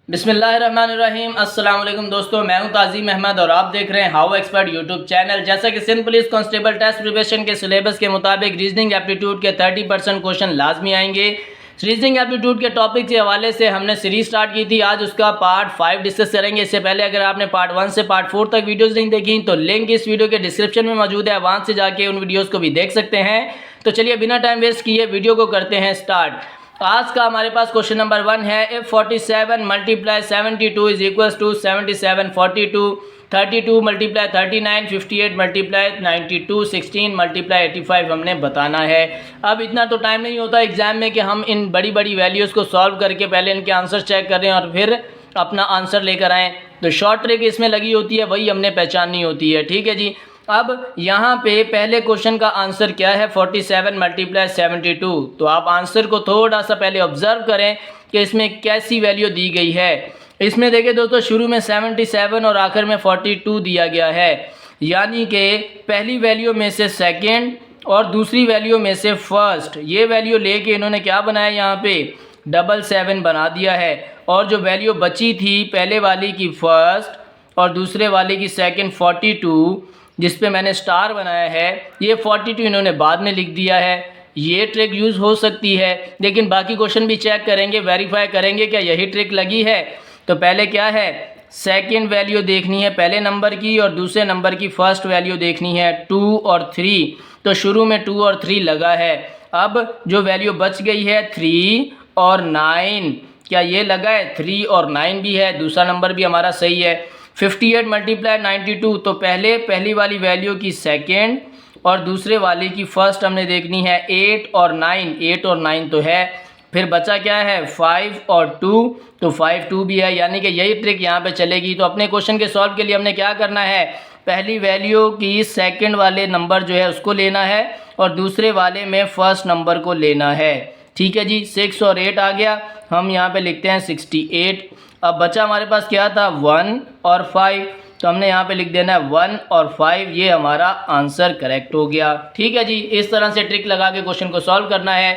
बिस्मिल्लाहिर्रहमानिर्रहीम। अस्सलाम वालेकुम दोस्तों, मैं हूं ताज़ीम अहमद और आप देख रहे हैं हाउ एक्सपर्ट यूट्यूब चैनल। जैसा कि Sindh police constable test preparation के सिलेबस के मुताबिक रीजनिंग एप्टीट्यूड के 30% क्वेश्चन लाजमी आएंगे। रीजनिंग एप्टीट्यूड के टॉपिक के हवाले से हमने सीरीज स्टार्ट की थी, आज उसका पार्ट 5 डिस्कस करेंगे। इससे पहले अगर आपने पार्ट 1 से पार्ट 4 तक वीडियोज़ नहीं देखी तो लिंक इस वीडियो के डिस्क्रिप्शन में मौजूद है, वहाँ से जाके उन वीडियोज़ को भी देख सकते हैं। तो चलिए बिना टाइम वेस्ट किए वीडियो को करते हैं स्टार्ट। आज का हमारे पास क्वेश्चन नंबर 1 है, if 47 multiply 72 is equal to 77 42, 32 multiply 39 58 multiply 92, 16 multiply 85 हमने बताना है। अब इतना तो टाइम नहीं होता एग्जाम में कि हम इन बड़ी बड़ी वैल्यूज़ को सॉल्व करके पहले इनके आंसर चेक करें और फिर अपना आंसर लेकर आएँ। तो शॉर्ट ट्रिक इसमें लगी होती है, वही हमने पहचाननी होती है। ठीक है जी। अब यहाँ पे पहले क्वेश्चन का आंसर क्या है, 47 मल्टीप्लाई 72। तो आप आंसर को थोड़ा सा पहले ऑब्जर्व करें कि इसमें कैसी वैल्यू दी गई है। इसमें देखिए दोस्तों, शुरू में 77 और आखिर में 42 दिया गया है, यानी कि पहली वैल्यू में से सेकंड और दूसरी वैल्यू में से फर्स्ट, ये वैल्यू लेके इन्होंने क्या बनाया, यहाँ पे 77 बना दिया है। और जो वैल्यू बची थी पहले वाली की फर्स्ट और दूसरे वाले की सेकंड 42, जिस पे मैंने स्टार बनाया है, ये 42 इन्होंने बाद में लिख दिया है। ये ट्रिक यूज़ हो सकती है, लेकिन बाकी क्वेश्चन भी चेक करेंगे, वेरीफाई करेंगे क्या यही ट्रिक लगी है। तो पहले क्या है, सेकंड वैल्यू देखनी है पहले नंबर की और दूसरे नंबर की फर्स्ट वैल्यू देखनी है 2 और 3। तो शुरू में 2 और 3 लगा है। अब जो वैल्यू बच गई है 3 और 9, क्या ये लगा है, 3 और 9 भी है, दूसरा नंबर भी हमारा सही है। 58 मल्टीप्लाई 92, तो पहली वाली वैल्यू की सेकेंड और दूसरे वाले की फर्स्ट हमने देखनी है। 8 और 9 तो है, फिर बचा क्या है 5 और 2, तो 5 2 भी है, यानी कि यही ट्रिक यहाँ पे चलेगी। तो अपने क्वेश्चन के सॉल्व के लिए हमने क्या करना है, पहली वैल्यू की सेकंड वाले नंबर जो है उसको लेना है और दूसरे वाले में फर्स्ट नंबर को लेना है। ठीक है जी। 6 और 8 आ गया, हम यहाँ पे लिखते हैं 68। अब बचा हमारे पास क्या था, 1 और 5, तो हमने यहाँ पे लिख देना है 1 और 5, ये हमारा आंसर करेक्ट हो गया। ठीक है जी। इस तरह से ट्रिक लगा के क्वेश्चन को सॉल्व करना है।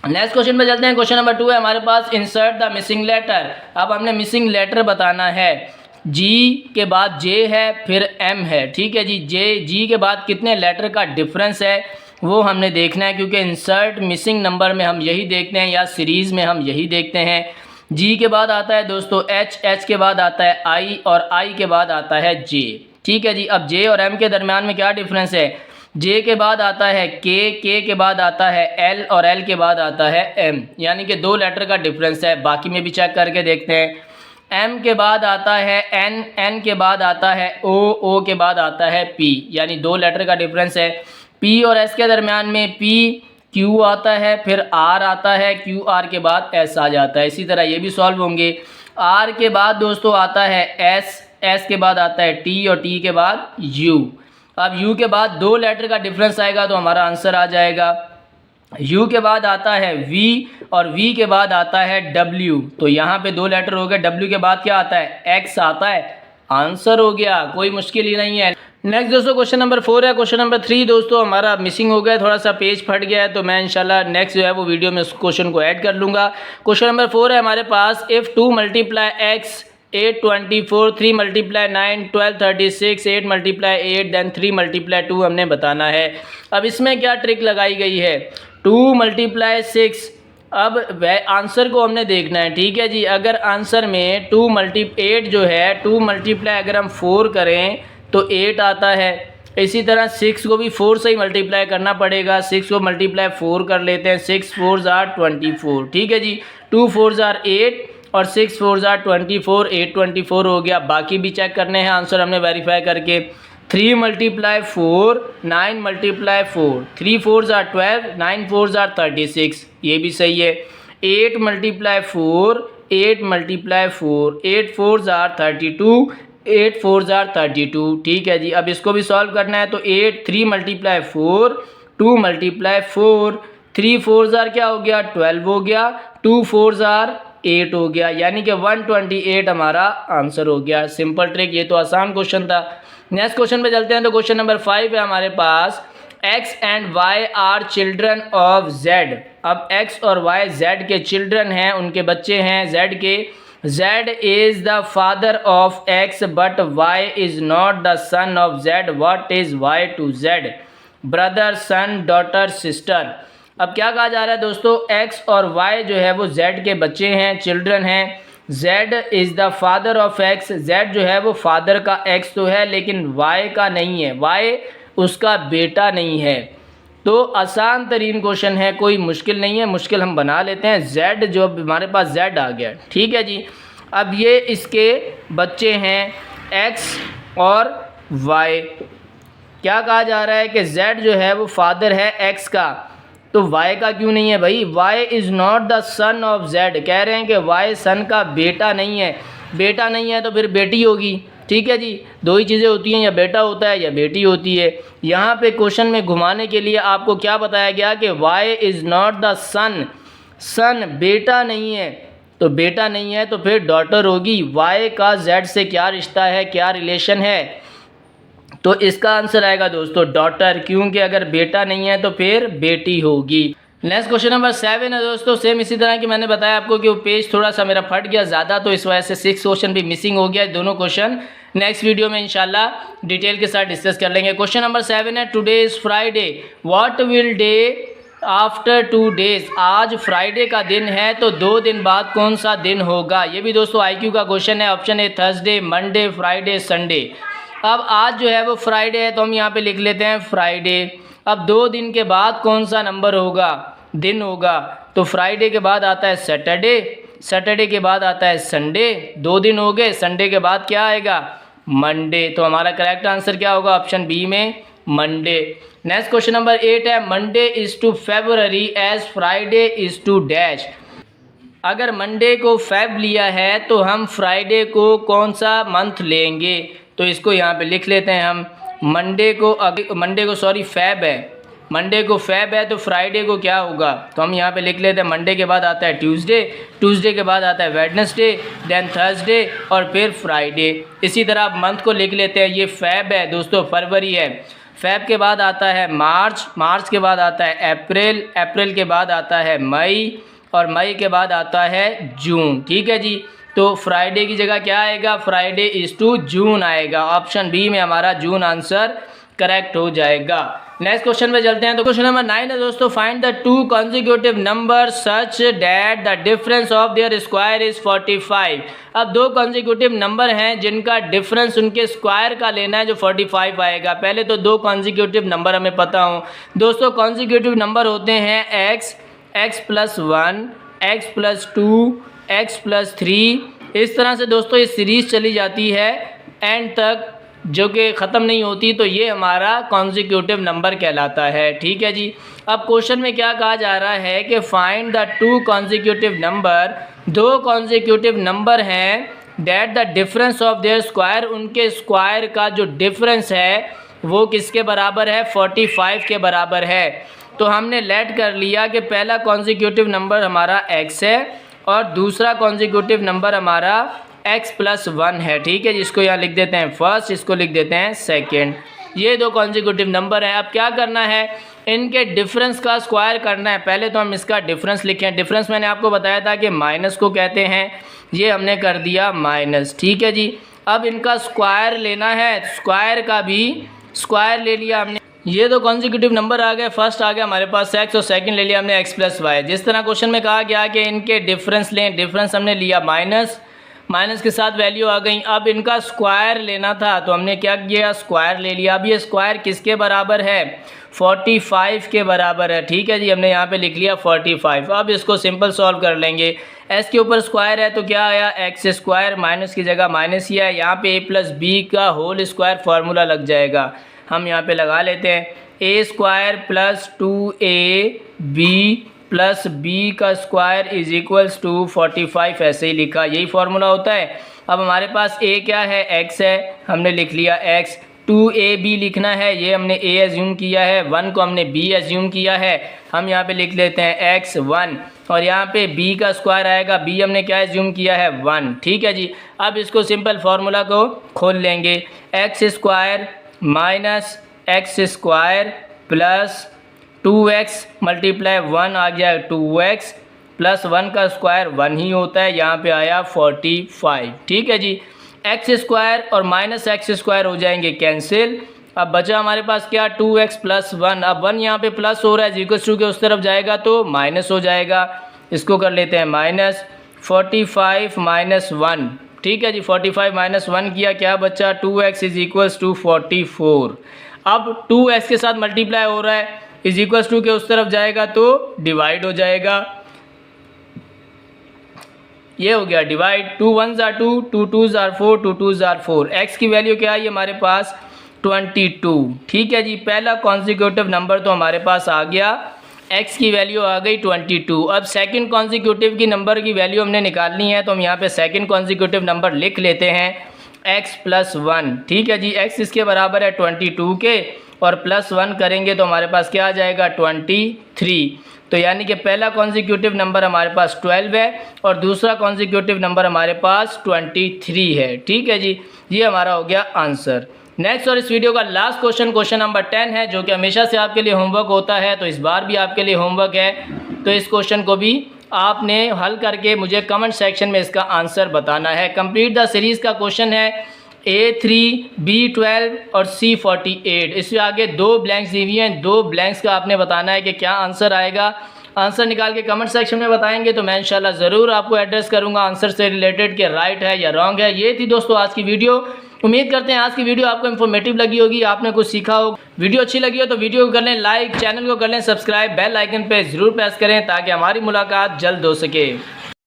नेक्स्ट क्वेश्चन पे चलते हैं। क्वेश्चन नंबर 2 है हमारे पास, इंसर्ट द मिसिंग लेटर। अब हमने मिसिंग लेटर बताना है। जी के बाद जे है, फिर एम है। ठीक है जी। जी के बाद कितने लेटर का डिफरेंस है वो हमने देखना है, क्योंकि इंसर्ट मिसिंग नंबर में हम यही देखते हैं या सीरीज़ में हम यही देखते हैं। जी के बाद आता है दोस्तों एच के बाद आता है आई और आई के बाद आता है जे। ठीक है जी। अब जे और एम के दरमियान में क्या डिफरेंस है, जे के बाद आता है के के बाद आता है एल और एल के बाद आता है एम, यानी कि 2 लेटर का डिफरेंस है। बाकी में भी चेक करके देखते हैं। एम के बाद आता है एन के बाद आता है ओ के बाद आता है पी, यानी 2 लेटर का डिफरेंस है। पी और एस के दरमियान में पी क्यू आता है, फिर आर आता है, क्यू आर के बाद एस आ जाता है। इसी तरह ये भी सॉल्व होंगे। आर के बाद दोस्तों आता है एस के बाद आता है टी और टी के बाद यू। अब यू के बाद 2 लेटर का डिफरेंस आएगा तो हमारा आंसर आ जाएगा। यू के बाद आता है वी और वी के बाद आता है डब्ल्यू, तो यहाँ पे 2 लेटर हो गए। डब्ल्यू के बाद क्या आता है, एक्स आता है, आंसर हो गया, कोई मुश्किल ही नहीं है। नेक्स्ट दोस्तों क्वेश्चन नंबर 4 है। क्वेश्चन नंबर 3 दोस्तों हमारा मिसिंग हो गया, थोड़ा सा पेज फट गया है, तो मैं इंशाल्लाह नेक्स्ट जो है वो वीडियो में उस क्वेश्चन को ऐड कर लूँगा। क्वेश्चन नंबर 4 है हमारे पास, if 2 multiply x 8 24, 3 multiply 9 12 36, 8 multiply 8 then 3 multiply 2 हमने बताना है। अब इसमें क्या ट्रिक लगाई गई है, 2 मल्टीप्लाई 6। अब वह आंसर को हमने देखना है। ठीक है जी। अगर आंसर में 8 जो है 2 मल्टीप्लाई अगर हम 4 करें तो 8 आता है। इसी तरह 6 को भी 4 से ही मल्टीप्लाई करना पड़ेगा। 6 को मल्टीप्लाई 4 कर लेते हैं, 6 4 जार 24। ठीक है जी। 2 4 जार 8 और 6 4 जार 24, 8 24 हो गया। बाकी भी चेक करने हैं आंसर हमने वेरीफाई करके। 3 मल्टीप्लाई 4 9 मल्टीप्लाई 4, 3 4 जार 12, 9 4 जार 36, ये भी सही है। 8 मल्टीप्लाई 4 8 मल्टीप्लाई 4, 8 4 जार 32, 8 4 जार 32। ठीक है जी। अब इसको भी सॉल्व करना है, तो 3 मल्टीप्लाई 4 2 मल्टीप्लाई 4, 3 4 जार क्या हो गया 12 हो गया, 2 4 जार 8 हो गया, यानी कि 128 हमारा आंसर हो गया। सिंपल ट्रिक, ये तो आसान क्वेश्चन था। नेक्स्ट क्वेश्चन पे चलते हैं। तो क्वेश्चन नंबर 5 है हमारे पास, x and y are children of z. अब एक्स और वाई जेड के चिल्ड्रन हैं, उनके बच्चे हैं जेड के। Z is the father of X but Y is not the son of Z. What is Y to Z? Brother, son, daughter, sister. अब क्या कहा जा रहा है दोस्तों, X और Y जो है वो Z के बच्चे हैं, चिल्ड्रन हैं। Z is the father of X, Z जो है वो फादर का X तो है लेकिन Y का नहीं है, Y उसका बेटा नहीं है। तो आसान तरीन क्वेश्चन है, कोई मुश्किल नहीं है, मुश्किल हम बना लेते हैं। Z जो हमारे पास Z आ गया, ठीक है जी। अब ये इसके बच्चे हैं X और Y। क्या कहा जा रहा है कि Z जो है वो फादर है X का, तो Y का क्यों नहीं है भाई? Y is not the son of Z। कह रहे हैं कि Y सन का बेटा नहीं है। बेटा नहीं है तो फिर बेटी होगी, ठीक है जी। दो ही चीज़ें होती हैं, या बेटा होता है या बेटी होती है। यहाँ पे क्वेश्चन में घुमाने के लिए आपको क्या बताया गया कि Y इज़ नॉट द सन, सन बेटा नहीं है, तो बेटा नहीं है तो फिर डॉटर होगी। Y का Z से क्या रिश्ता है, क्या रिलेशन है? तो इसका आंसर आएगा दोस्तों डॉटर, क्योंकि अगर बेटा नहीं है तो फिर बेटी होगी। नेक्स्ट क्वेश्चन नंबर 7 है दोस्तों, सेम इसी तरह की मैंने बताया आपको कि वो पेज थोड़ा सा मेरा फट गया ज़्यादा, तो इस वजह से 6 क्वेश्चन भी मिसिंग हो गया। दोनों क्वेश्चन नेक्स्ट वीडियो में इंशाल्लाह डिटेल के साथ डिस्कस कर लेंगे। क्वेश्चन नंबर 7 है, today is Friday, what will day after 2 days. आज फ्राइडे का दिन है तो 2 दिन बाद कौन सा दिन होगा? ये भी दोस्तों IQ का क्वेश्चन है। Option A Thursday, Monday, Friday, Sunday. अब आज जो है वो फ्राइडे है तो हम यहाँ पे लिख लेते हैं फ्राइडे। अब 2 दिन के बाद कौन सा नंबर होगा, दिन होगा? तो फ्राइडे के बाद आता है सैटरडे, सैटरडे के बाद आता है संडे, 2 दिन हो गए। संडे के बाद क्या आएगा? मंडे। तो हमारा करेक्ट आंसर क्या होगा? ऑप्शन बी में मंडे। नेक्स्ट क्वेश्चन नंबर 8 है, Monday is to February as Friday is to dash. अगर मंडे को फेब लिया है तो हम फ्राइडे को कौन सा मंथ लेंगे? तो इसको यहाँ पे लिख लेते हैं हम। मंडे को सॉरी फेब है, मंडे को फेब है तो फ्राइडे को क्या होगा? तो हम यहाँ पे लिख लेते हैं मंडे के बाद आता है ट्यूसडे, ट्यूसडे के बाद आता है वेडनेसडे, देन थर्सडे और फिर फ्राइडे। इसी तरह आप मंथ को लिख लेते हैं, ये फेब है दोस्तों, फरवरी है। फेब के बाद आता है मार्च, मार्च के बाद आता है अप्रैल, अप्रैल के बाद आता है मई और मई के बाद आता है जून, ठीक है जी। तो फ्राइडे की जगह क्या आएगा? फ्राइडे इज़ टू जून आएगा। ऑप्शन बी में हमारा जून आंसर करेक्ट हो जाएगा। नेक्स्ट क्वेश्चन पे चलते हैं। तो क्वेश्चन नंबर 9 है दोस्तों, find the 2 consecutive number such that the difference of their square is 45। अब 2 कॉन्जिक्यूटिव नंबर हैं जिनका डिफरेंस उनके स्क्वायर का लेना है जो 45 आएगा। पहले तो 2 कॉन्जिक्यूटिव नंबर हमें पता हो दोस्तों। कॉन्जिक्यूटिव नंबर होते हैं x, x+1, x+2, x+3। इस तरह से दोस्तों ये सीरीज़ चली जाती है एंड तक, जो कि ख़त्म नहीं होती, तो ये हमारा कॉन्जिक्यूटिव नंबर कहलाता है, ठीक है जी। अब क्वेश्चन में क्या कहा जा रहा है कि find the 2 consecutive number, 2 consecutive number हैं that the difference of their square, उनके स्क्वायर का जो डिफरेंस है वो किसके बराबर है? 45 के बराबर है। तो हमने लेट कर लिया कि पहला कॉन्जिक्यूटिव नंबर हमारा x है और दूसरा कॉन्जिक्यूटिव नंबर हमारा x+1 है, ठीक है। जिसको यहाँ लिख देते हैं फर्स्ट, इसको लिख देते हैं सेकंड। ये 2 कॉन्जिक्यूटिव नंबर हैं। अब क्या करना है? इनके डिफरेंस का स्क्वायर करना है। पहले तो हम इसका डिफरेंस लिखें। डिफरेंस मैंने आपको बताया था कि माइनस को कहते हैं, ये हमने कर दिया माइनस, ठीक है जी। अब इनका स्क्वायर लेना है, स्क्वायर का भी स्क्वायर ले लिया हमने। ये 2 कॉन्जिक्यूटिव नंबर आ गए। फर्स्ट आ गया हमारे पास x और सेकंड ले लिया हमने x+y। जिस तरह क्वेश्चन में कहा गया कि इनके डिफरेंस लें, डिफरेंस हमने लिया माइनस, माइनस के साथ वैल्यू आ गई। अब इनका स्क्वायर लेना था तो हमने क्या किया? स्क्वायर ले लिया। अब ये स्क्वायर किसके बराबर है? 45 के बराबर है, ठीक है जी। हमने यहाँ पे लिख लिया 45। अब इसको सिंपल सॉल्व कर लेंगे। s के ऊपर स्क्वायर है तो क्या आया? x², माइनस की जगह माइनस ही है। यहाँ पे a+b का होल स्क्वायर फार्मूला लग जाएगा, हम यहाँ पे लगा लेते हैं। a² + 2ab + b का स्क्वायर इज इक्वल्स टू 45, ऐसे ही लिखा, यही फार्मूला होता है। अब हमारे पास a क्या है? x है, हमने लिख लिया x। 2ab लिखना है, ये हमने a एज्यूम किया है, 1 को हमने b एज्यूम किया है, हम यहाँ पे लिख लेते हैं x1। और यहाँ पे b का स्क्वायर आएगा, b हमने क्या एज्यूम किया है? 1, ठीक है जी। अब इसको सिंपल फार्मूला को खोल लेंगे। x² - x² + 2x × 1 आ गया 2x प्लस 1 का स्क्वायर 1 ही होता है, यहाँ पे आया 45। ठीक है जी, एक्स स्क्वायर और माइनस एक्स स्क्वायर हो जाएंगे कैंसिल। अब बचा हमारे पास क्या, 2x प्लस 1। अब 1 यहाँ पे प्लस हो रहा है, इक्वल्स टू के उस तरफ जाएगा तो माइनस हो जाएगा। इसको कर लेते हैं माइनस 45 माइनस 1। ठीक है जी, 45 माइनस 1 किया, क्या बचा, 2x इज इक्वल्स टू 44। अब 2x के साथ मल्टीप्लाई हो रहा है, इज इक्वल्स टू के उस तरफ जाएगा तो डिवाइड हो जाएगा। ये हो गया डिवाइड, 2 1 ज़ार 2, 2 2 ज़ार 4, 2 2 ज़ार 4। एक्स की वैल्यू क्या है हमारे पास, 22। ठीक है जी, पहला कॉन्जिक्यूटिव नंबर तो हमारे पास आ गया, एक्स की वैल्यू आ गई 22। अब सेकंड कॉन्जिक्यूटिव की नंबर की वैल्यू हमने निकालनी है, तो हम यहाँ पे सेकंड कॉन्जिक्यूटिव नंबर लिख लेते हैं, x प्लस 1। ठीक है जी, x इसके बराबर है 22 के, और प्लस 1 करेंगे तो हमारे पास क्या आ जाएगा, 23। तो यानी कि पहला कॉन्जिक्यूटिव नंबर हमारे पास 12 है और दूसरा कॉन्जिक्यूटिव नंबर हमारे पास 23 है। ठीक है जी, ये हमारा हो गया आंसर। नेक्स्ट और इस वीडियो का लास्ट क्वेश्चन, क्वेश्चन नंबर 10 है, जो कि हमेशा से आपके लिए होमवर्क होता है, तो इस बार भी आपके लिए होमवर्क है। तो इस क्वेश्चन को भी आपने हल करके मुझे कमेंट सेक्शन में इसका आंसर बताना है। कंप्लीट द सीरीज़ का क्वेश्चन है A3, B12 और C48। इससे आगे 2 ब्लैंक्स दी हुई हैं, 2 ब्लैंक्स का आपने बताना है कि क्या आंसर आएगा। आंसर निकाल के कमेंट सेक्शन में बताएंगे तो मैं इंशाल्लाह ज़रूर आपको एड्रेस करूंगा आंसर से रिलेटेड कि राइट है या रॉन्ग है। ये थी दोस्तों आज की वीडियो। उम्मीद करते हैं आज की वीडियो आपको इन्फॉर्मेटिव लगी होगी, आपने कुछ सीखा हो। वीडियो अच्छी लगी हो तो वीडियो को कर लें लाइक, चैनल को कर लें सब्सक्राइब, बेल आइकन पे ज़रूर प्रेस करें ताकि हमारी मुलाकात जल्द हो सके।